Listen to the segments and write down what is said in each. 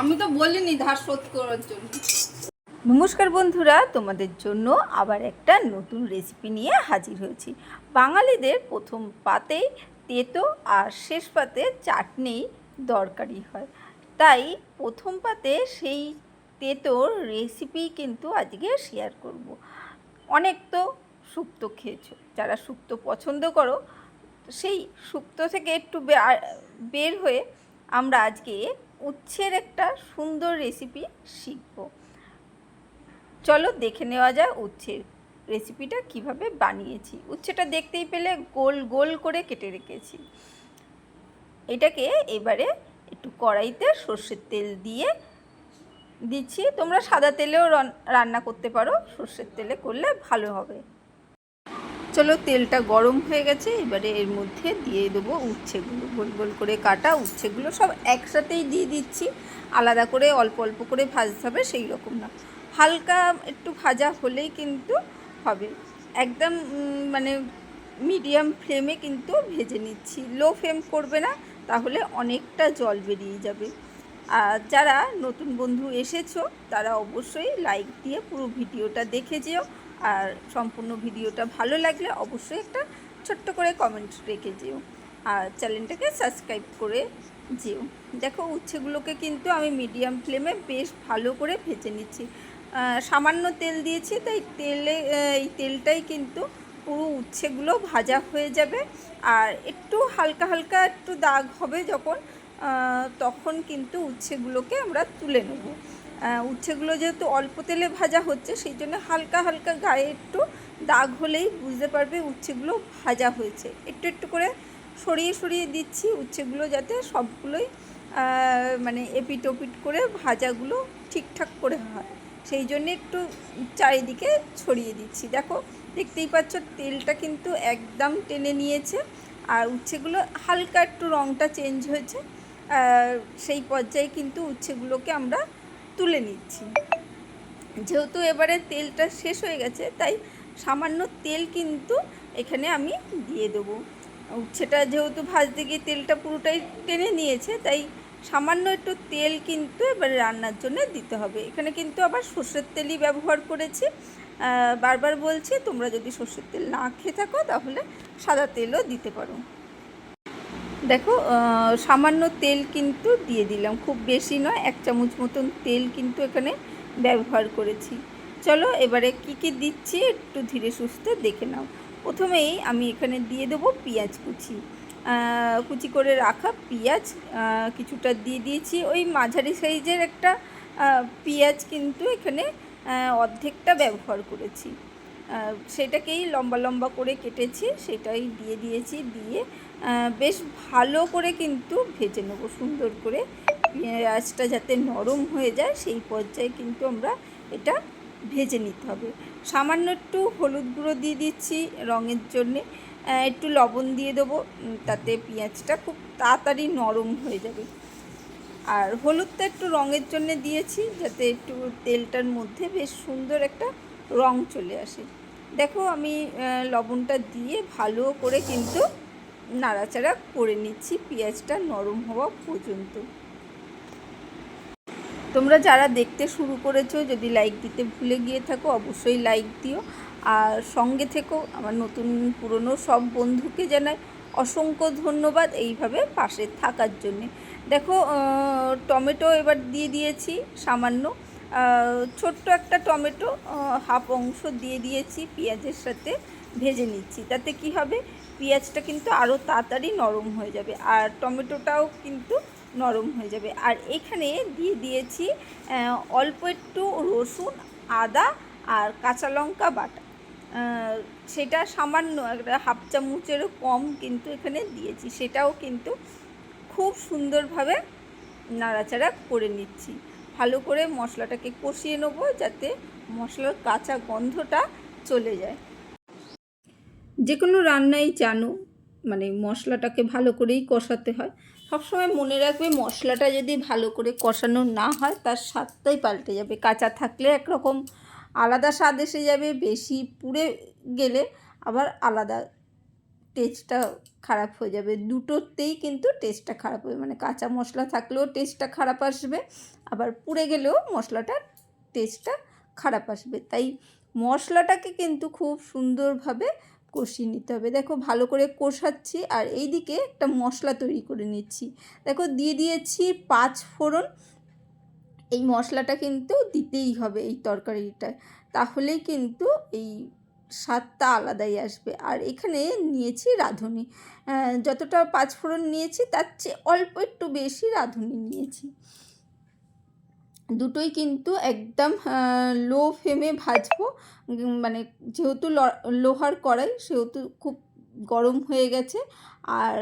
আমি তো বলিনি ধার শোধ করার জন্য। নমস্কার বন্ধুরা, তোমাদের জন্য আবার একটা নতুন রেসিপি নিয়ে হাজির হয়েছি। বাঙালিদের প্রথম পাতেই তেতো আর শেষ পাতে চাটনি দরকারি হয়, তাই প্রথম পাতে সেই তেতোর রেসিপি কিন্তু আজকে শেয়ার করব। অনেক তো শুক্তো খেয়েছো, যারা শুক্তো পছন্দ করো সেই শুক্তো থেকে একটু বের হয়ে আমরা আজকে উচ্ছের একটা সুন্দর রেসিপি শিখব। চলো দেখে নেওয়া যায় উচ্ছের রেসিপিটা কিভাবে বানিয়েছি। উচ্ছেটা দেখতেই পেলে গোল গোল করে কেটে রেখেছি। এটাকে এবারে একটু কড়াইতে সর্ষের তেল দিয়ে দিচ্ছি। তোমরা সাদা তেলেও রান্না করতে পারো, সর্ষের তেলে করলে ভালো হবে। চলো তেলটা গরম হয়ে গেছে, এবারে এর মধ্যে দিয়ে দেবো উচ্ছেগুলো, গোল গোল করে কাটা উচ্ছেগুলো সব একসাথেই দিয়ে দিচ্ছি। আলাদা করে অল্প অল্প করে ভাজতে হবে সেই রকম না, হালকা একটু ভাজা হলেই কিন্তু হবে। একদম মানে মিডিয়াম ফ্লেমে কিন্তু ভেজে নিচ্ছি, লো ফ্লেম করবে না, তাহলে অনেকটা জল বেরিয়ে যাবে। আর যারা নতুন বন্ধু এসেছো তারা অবশ্যই লাইক দিয়ে পুরো ভিডিওটা দেখে যেও, আর সম্পূর্ণ ভিডিওটা ভালো লাগলে অবশ্যই একটা ছোট্ট করে কমেন্ট রেখে যেও, আর চ্যানেলটাকে সাবস্ক্রাইব করে যেও। দেখো উচ্ছেগুলোকে কিন্তু আমি মিডিয়াম ফ্লেমে বেশ ভালো করে ভেজে নিচ্ছি। সামান্য তেল দিয়েছি, তাই এই তেলটাই কিন্তু পুরো উচ্ছেগুলো ভাজা হয়ে যাবে। আর একটু হালকা হালকা একটু দাগ হবে যখন, তখন কিন্তু উচ্ছেগুলোকে আমরা তুলে নেব। উচ্ছেগুলো যেহেতু অল্প তেলে ভাজা হচ্ছে, সেই জন্য হালকা হালকা গায়ে একটু দাগ হলেই বুঝতে পারবে উচ্ছেগুলো ভাজা হয়েছে। একটু একটু করে সরিয়ে সরিয়ে দিচ্ছি উচ্ছেগুলো, যাতে সবগুলোই মানে এপিট ওপিট করে ভাজাগুলো ঠিকঠাক করে হয়, সেই জন্য একটু চারিদিকে ছড়িয়ে দিচ্ছি। দেখো দেখতেই পাচ্ছ তেলটা কিন্তু একদম টেনে নিয়েছে, আর উচ্ছেগুলো হালকা একটু রঙটা চেঞ্জ হয়েছে। সেই পর্যায়ে কিন্তু উচ্ছেগুলোকে আমরা তুলে নিচ্ছি। যেহেতু এবারে তেলটা শেষ হয়ে গেছে, তাই সামান্য তেল কিন্তু এখানে আমি দিয়ে দেবো। উচ্ছেটা যেহেতু ভাজতে গিয়ে তেলটা পুরোটাই টেনে নিয়েছে, তাই সামান্য একটু তেল কিন্তু এবারে রান্নার জন্য দিতে হবে। এখানে কিন্তু আবার সর্ষের তেলই ব্যবহার করেছি। বারবার বলছি, তোমরা যদি সর্ষের তেল না খেয়ে থাকো তাহলে সাদা তেলও দিতে পারো। দেখো সামান্য তেল কিন্তু দিয়ে দিলাম, খুব বেশি নয়, 1 চামচ মতন তেল কিন্তু এখানে ব্যবহার করেছি। চলো এবারে কি দিচ্ছি একটু ধীরে সুস্থে দেখে নাও। প্রথমেই আমি এখানে দিয়ে দেবো পেঁয়াজ কুচি, কুচি করে রাখা পেঁয়াজ কিছুটা দিয়ে দিয়েছি। ওই মাঝারি সাইজের একটা পেঁয়াজ কিন্তু এখানে অর্ধেকটা ব্যবহার করেছি, সেটাকেই লম্বা লম্বা করে কেটেছি, সেটাই দিয়ে দিয়েছি। দিয়ে বেশ ভালো করে কিন্তু ভেজে নেব, সুন্দর করে পেঁয়াজটা যাতে নরম হয়ে যায় সেই পর্যায়ে কিন্তু আমরা এটা ভেজে নিতে হবে। সামান্য একটু হলুদ গুঁড়ো দিয়ে দিচ্ছি রঙের জন্যে, একটু লবণ দিয়ে দেবো, তাতে পেঁয়াজটা খুব তাড়াতাড়ি নরম হয়ে যাবে। আর হলুদটা একটু রঙের জন্য দিয়েছি, যাতে একটু তেলটার মধ্যে বেশ সুন্দর একটা রং চলে আসে। দেখো আমি লবণটা দিয়ে ভালো করে কিন্তু নাড়াচাড়া করে নিচ্ছি পেঁয়াজটা নরম হওয়া পর্যন্ত। তোমরা যারা দেখতে শুরু করেছো, যদি লাইক দিতে ভুলে গিয়ে থাকো অবশ্যই লাইক দিও, আর সঙ্গে থেকো। আমার নতুন পুরনো সব বন্ধুকে জানাই অসংখ্য ধন্যবাদ এইভাবে পাশে থাকার জন্যে। দেখো টমেটো এবার দিয়ে দিয়েছি সামান্য, ছোট্ট একটা টমেটো হাফ অংশ দিয়ে দিয়েছি, পেঁয়াজের সাথে ভেজে নিচ্ছি। তাতে কি হবে, পেঁয়াজটা কিন্তু আরও তাড়াতাড়ি নরম হয়ে যাবে, আর টমেটোটাও কিন্তু নরম হয়ে যাবে। আর এখানে দিয়ে দিয়েছি অল্প একটু রসুন, আদা আর কাঁচা লঙ্কা বাটা, সেটা সামান্য একটা হাফ চামচেরও কম কিন্তু এখানে দিয়েছি। সেটাও কিন্তু খুব সুন্দরভাবে নাড়াচাড়া করে নিচ্ছি। ভালো করে মশলাটাকে কষিয়ে নেব, যাতে মশলার কাঁচা গন্ধটা চলে যায়। যে কোনো রান্নাই জানো, মানে মশলাটাকে ভালো করেই কষাতে হয়। সবসময় মনে রাখবে, মশলাটা যদি ভালো করে কষানো না হয় তার স্বাদটাই পাল্টে যাবে। কাঁচা থাকলে একরকম আলাদা স্বাদ এসে যাবে, বেশি পুড়ে গেলে আবার আলাদা টেস্টটা খারাপ হয়ে যাবে, দুটোতেই কিন্তু টেস্টটা খারাপ হবে, মানে কাঁচা মশলা থাকলেও টেস্টটা খারাপ আসবে, আবার পুড়ে গেলেও মশলাটার টেস্টটা খারাপ আসবে। তাই মশলাটাকে কিন্তু খুব সুন্দরভাবে কষিয়ে নিতে হবে। দেখো ভালো করে কষাচ্ছি, আর এই দিকে একটা মশলা তৈরি করে নিচ্ছি। দেখো দিয়ে দিয়েছি 5 ফোড়ন। এই মশলাটা কিন্তু দিতেই হবে এই তরকারিটায়, তাহলেই কিন্তু এই স্বাদটা আলাদাই আসবে। আর এখানে নিয়েছি রাঁধুনি, যতটা 5 ফোড়ন নিয়েছি তার চেয়ে অল্প একটু বেশি রাঁধুনি নিয়েছি। দুটোই কিন্তু একদম লো ফ্লেমে ভাজবো, মানে যেহেতু লোহার কড়াই সেহেতু খুব গরম হয়ে গেছে। আর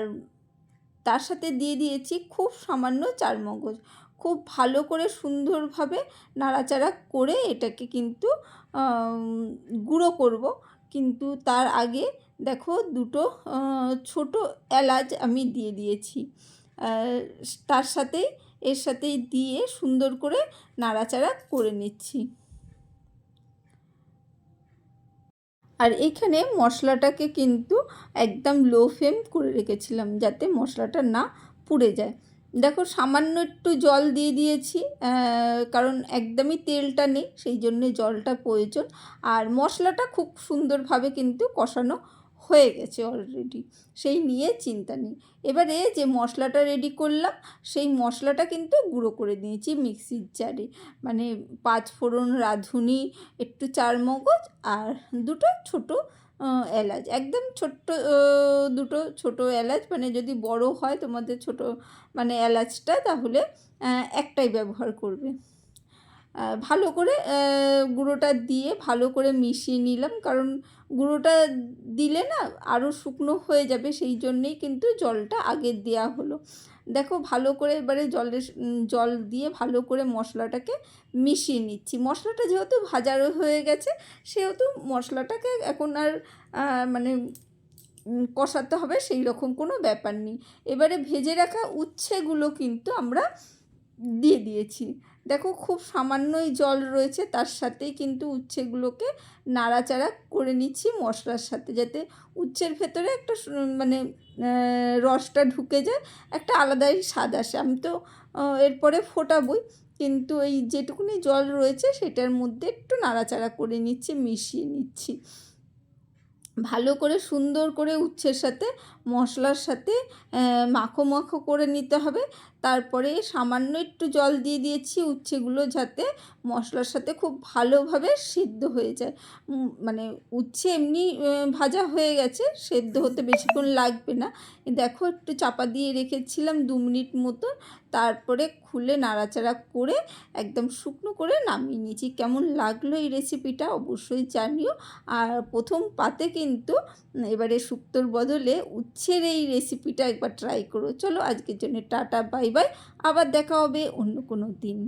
তার সাথে দিয়ে দিয়েছি খুব সামান্য চারমগজ। খুব ভালো করে সুন্দরভাবে নাড়াচাড়া করে এটাকে কিন্তু গুঁড়ো করব। কিন্তু তার আগে দেখো দুটো ছোট এলাচ আমি দিয়ে দিয়েছি, তার সাথেই এর সাথেই দিয়ে সুন্দর করে নাড়াচাড়া করে নিচ্ছি। আর এইখানে মশলাটাকে কিন্তু একদম লো ফ্লেম করে রেখেছিলাম যাতে মশলাটা না পুড়ে যায়। দেখো সামান্য একটু জল দিয়ে দিয়েছি, কারণ একদমই তেলটা নেই, সেই জন্যে জলটা প্রয়োজন। আর মশলাটা খুব সুন্দরভাবে কিন্তু কষানো হয়ে গেছে অলরেডি, সেই নিয়ে চিন্তা নেই। এবারে যে মশলাটা রেডি করলাম সেই মশলাটা কিন্তু গুঁড়ো করে নিয়েছি মিক্সির জারে, মানে 5 ফোড়ন, রাঁধুনি, একটু চারমগজ আর দুটো ছোটো এলাচ, একদম ছোট্ট দুটো ছোটো এলাচ, মানে যদি বড় হয় তোমাদের ছোটো মানে এলাচটা, তাহলে একটাই ব্যবহার করবে। ভালো করে গুঁড়োটা দিয়ে ভালো করে মিশিয়ে নিলাম, কারণ গুঁড়োটা দিলে না আরও শুকনো হয়ে যাবে, সেই জন্যেই কিন্তু জলটা আগে দেওয়া হলো। দেখো ভালো করে এবারে জল দিয়ে ভালো করে মশলাটাকে মিশিয়ে নিচ্ছি। মশলাটা যেহেতু ভাজারও হয়ে গেছে সেহেতু মশলাটাকে এখন আর মানে কষাতে হবে সেই রকম কোনো ব্যাপার নেই। এবারে ভেজে রাখা উচ্ছেগুলো কিন্তু আমরা দিয়ে দিয়েছি। দেখো খুব সামান্যই জল রয়েছে, তার সাথেই কিন্তু উচ্ছেগুলোকে নাড়াচাড়া করে নিচ্ছি মশলার সাথে, যাতে উচ্ছের ভেতরে একটা মানে রসটা ঢুকে যায়, একটা আলাদাই স্বাদ আসে। আমি তো এরপরে ফোটাবই, কিন্তু এই যেটুকুনি জল রয়েছে সেটার মধ্যে একটু নাড়াচাড়া করে নিচ্ছি, মিশিয়ে নিচ্ছি ভালো করে, সুন্দর করে উচ্ছের সাথে মশলার সাথে মাখো মাখো করে নিতে হবে। তারপরে সামান্য একটু জল দিয়ে দিয়েছি উচ্ছেগুলো যাতে মশলার সাথে খুব ভালোভাবে সিদ্ধ হয়ে যায়। মানে উচ্ছে এমনি ভাজা হয়ে গেছে, সেদ্ধ হতে বেশিক্ষণ লাগবে না। দেখো একটু চাপা দিয়ে রেখেছিলাম 2 মিনিট মতো, তারপরে খুলে নাড়াচাড়া করে একদম শুকনো করে নামিয়ে নিয়েছি। কেমন লাগলো এই রেসিপিটা অবশ্যই জানিও। আর প্রথম পাতে কিন্তু এবারে শুক্তোর বদলে উচ্ছের এই রেসিপিটা একবার ট্রাই করো। চলো আজকের জন্য টাটা, বাই বাই, আবার দেখা হবে অন্য কোনো দিন।